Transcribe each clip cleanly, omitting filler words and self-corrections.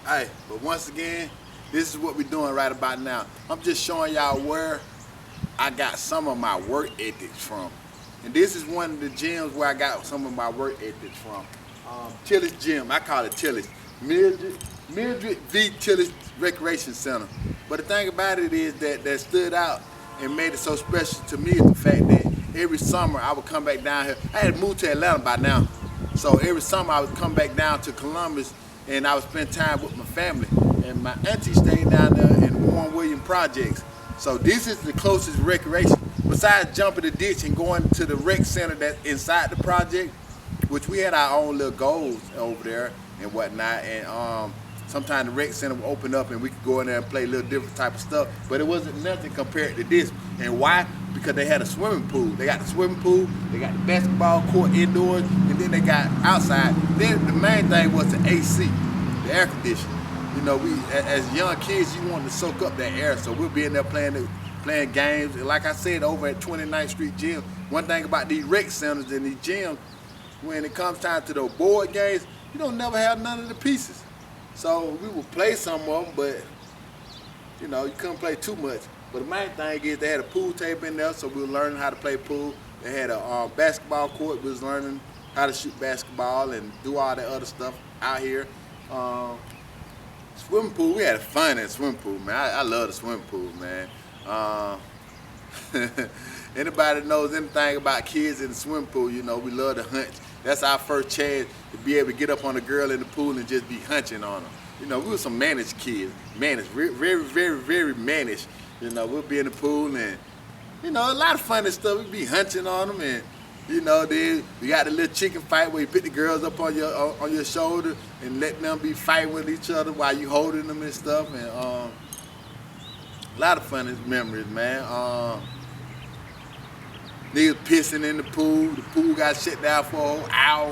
Hey, but once again, this is what we're doing right about now. I'm just showing y'all where I got some of my work ethics from. And this is one of the gyms where I got some of my work ethics from. Tillis Gym, I call it Tillis. Mildred V. Tillis Recreation Center. But the thing about it is that stood out and made it so special to me is the fact that every summer I would come back down here. I had moved to Atlanta by now. So every summer I would come back down to Columbus and I would spend time with my family. And my auntie stayed down there in Warren Williams Projects. So this is the closest recreation. Besides jumping the ditch and going to the rec center that's inside the project, which we had our own little goals over there and whatnot. And sometimes the rec center would open up and we could go in there and play a little different type of stuff. But it wasn't nothing compared to this. And why? Because they had a swimming pool. They got the swimming pool, they got the basketball court indoors, and then they got outside. Then the main thing was the AC, the air conditioning. You know, we as young kids, you want to soak up that air, so we'll be in there playing games. And like I said, over at 29th Street Gym, one thing about these rec centers and these gyms, when it comes time to those board games, you don't never have none of the pieces. So we would play some of them, but you know, you couldn't play too much. But the main thing is they had a pool table in there, so we were learning how to play pool. They had a basketball court, we was learning how to shoot basketball and do all that other stuff out here. Swimming pool, we had fun at swimming pool, man. I love the swimming pool, man. Anybody that knows anything about kids in the swimming pool, you know, we love to hunch. That's our first chance to be able to get up on a girl in the pool and just be hunching on her. You know, we were some managed kids, managed, very, very, very managed. You know, we'll be in the pool and, you know, a lot of funny stuff. We'd be hunching on them and, you know, then we got the little chicken fight where you put the girls up on your shoulder and let them be fighting with each other while you holding them and stuff. And a lot of funny memories, man. Niggas pissing in the pool got shut down for a whole hour.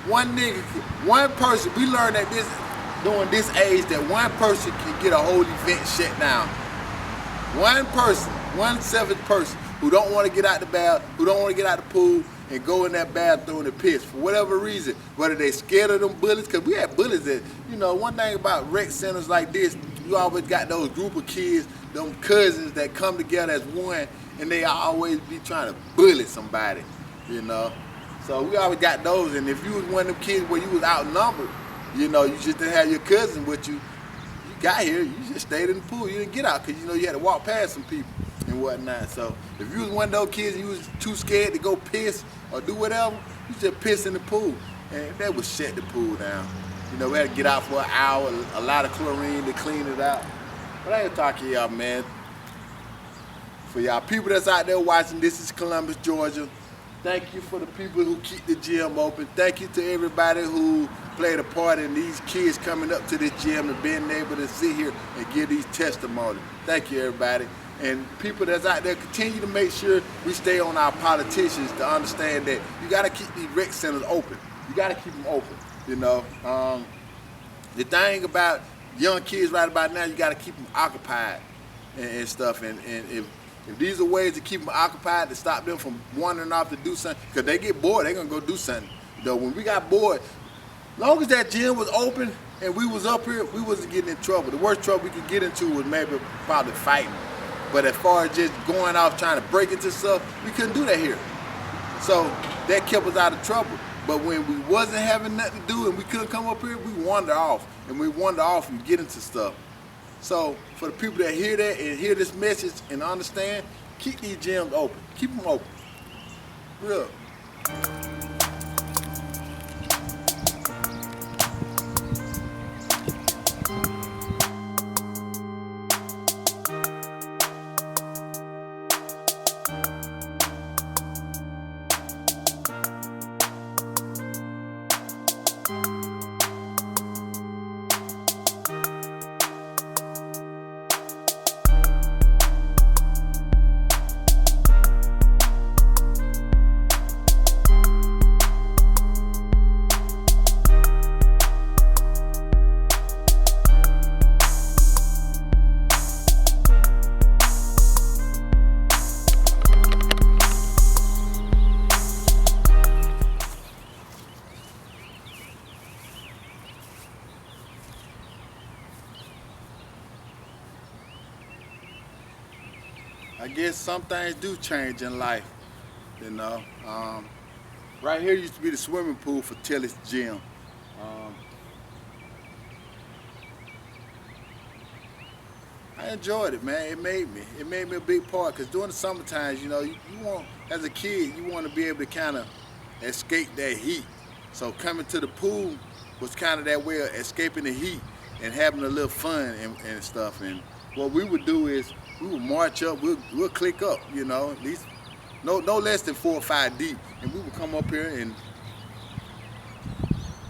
One person, we learned that during this age that one person can get a whole event shut down. One person, one selfish person who don't want to get out the bath, who don't want to get out the pool and go in that bathroom and piss for whatever reason, whether they scared of them bullies, because we had bullies that, you know, one thing about rec centers like this, you always got those group of kids, them cousins that come together as one, and they always be trying to bully somebody, you know. So we always got those, and if you was one of them kids where you was outnumbered, you know, you just didn't have your cousin with you, you got here, you just stayed in the pool, you didn't get out, because, you know, you had to walk past some people and whatnot. So if you was one of those kids and you was too scared to go piss or do whatever, you just piss in the pool, and that would shut the pool down. You know, we had to get out for an hour, a lot of chlorine to clean it out. But I ain't talking to y'all, man. For y'all people that's out there watching, this is Columbus, Georgia. Thank you for the people who keep the gym open. Thank you to everybody who played a part in these kids coming up to this gym and being able to sit here and give these testimonies. Thank you, everybody. And people that's out there, continue to make sure we stay on our politicians to understand that you got to keep these rec centers open. You got to keep them open, you know. The thing about young kids right about now, you got to keep them occupied and stuff. And if these are ways to keep them occupied, to stop them from wandering off to do something, because they get bored, they're going to go do something. You know, when we got bored, long as that gym was open and we was up here, we wasn't getting in trouble. The worst trouble we could get into was maybe probably fighting. But as far as just going off trying to break into stuff, we couldn't do that here. So that kept us out of trouble. But when we wasn't having nothing to do and we couldn't come up here, we wander off. And we wander off and get into stuff. So for the people that hear that and hear this message and understand, keep these gyms open. Keep them open. Real. I guess some things do change in life, you know. Right here used to be the swimming pool for Tillis Gym. I enjoyed it, man. It made me a big part, because during the summer times, you know, you want, as a kid, you want to be able to kind of escape that heat. So coming to the pool was kind of that way of escaping the heat and having a little fun and stuff. And what we would do is we would march up, we'll click up, you know, at least no less than 4 or 5 deep, and we would come up here and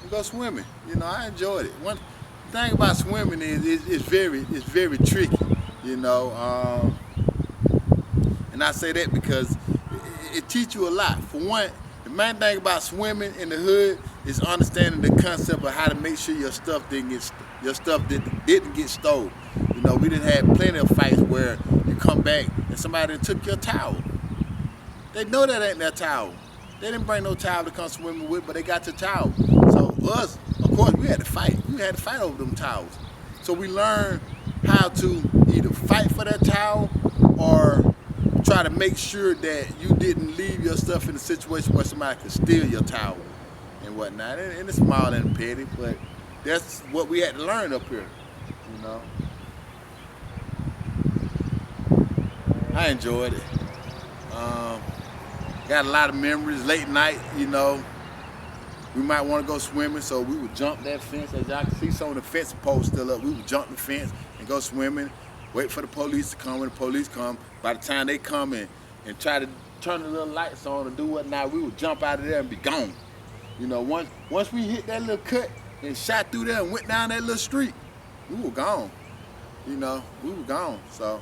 go swimming. You know, I enjoyed it. One thing about swimming is it's very tricky, you know. And I say that because it teaches you a lot. For one, the main thing about swimming in the hood is understanding the concept of how to make sure your stuff didn't get stolen. You know, we didn't have plenty of fights where you come back and somebody took your towel. They know that ain't their towel. They didn't bring no towel to come swimming with, but they got your towel. So us, of course, we had to fight. We had to fight over them towels. So we learned how to either fight for that towel or try to make sure that you didn't leave your stuff in a situation where somebody could steal your towel and whatnot. And it's small and petty, but that's what we had to learn up here, you know. I enjoyed it. Got a lot of memories. Late night, you know, we might want to go swimming, so we would jump that fence. As y'all can see, some of the fence posts still up. We would jump the fence and go swimming, wait for the police to come. When the police come, by the time they come and try to turn the little lights on and do whatnot, we would jump out of there and be gone. You know, once we hit that little cut and shot through there and went down that little street, we were gone. You know, we were gone. So,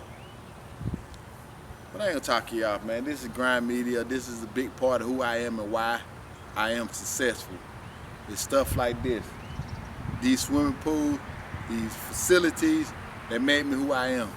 but I ain't gonna talk you off, man. This is Grind Media. This is a big part of who I am and why I am successful. It's stuff like this. These swimming pools, these facilities that made me who I am.